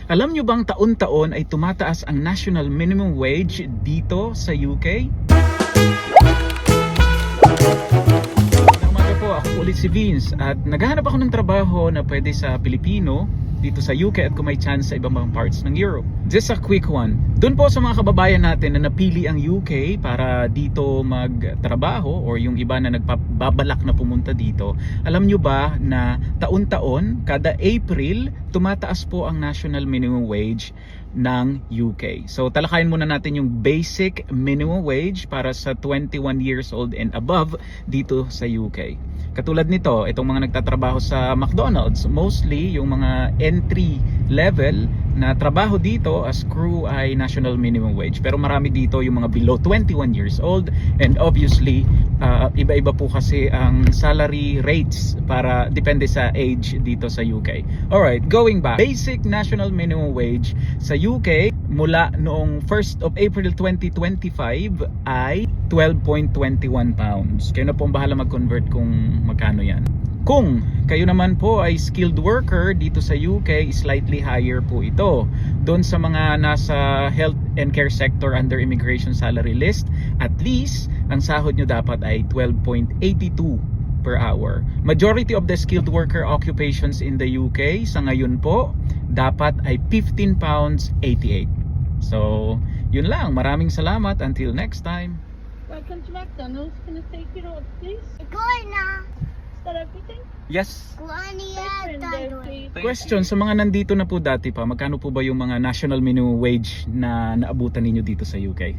Alam nyo bang taon-taon ay tumataas ang national minimum wage dito sa UK? Magandang umaga po, ako ulit si Vince at naghahanap ako ng trabaho na pwede sa Pilipino dito sa UK at kung may chance sa ibang mga parts ng Europe. Just a quick one. Doon po sa mga kababayan natin na napili ang UK para dito magtrabaho or yung iba na nagbabalak na pumunta dito, alam nyo ba na taon-taon, kada April, tumataas po ang national minimum wage ng UK. So talakayin muna natin yung basic minimum wage para sa 21 years old and above dito sa UK. Katulad nito, itong mga nagtatrabaho sa McDonald's, mostly yung mga entry level na trabaho dito as crew ay national minimum wage. Pero marami dito yung mga below 21 years old and obviously iba-iba po kasi ang salary rates para depende sa age dito sa UK. Alright, going back. Basic national minimum wage sa UK mula noong 1st of April 2025 ay 12.21 pounds. Kayo na po ang bahala mag-convert kung magkano yan. Kung kayo naman po ay skilled worker dito sa UK, slightly higher po ito. Doon sa mga nasa health and care sector under immigration salary list, at least ang sahod nyo dapat ay 12.82 per hour. Majority of the skilled worker occupations in the UK sa ngayon po dapat ay 15 pounds 88. So, yun lang. Maraming salamat. Until next time. Welcome to McDonald's. Can I take your order, please? Ikaw na. Is that everything? Yes. Kuha niya Friend there, dalo. please. Question, sa mga nandito na po dati pa, magkano po ba yung mga national minimum wage na naabutan ninyo dito sa UK?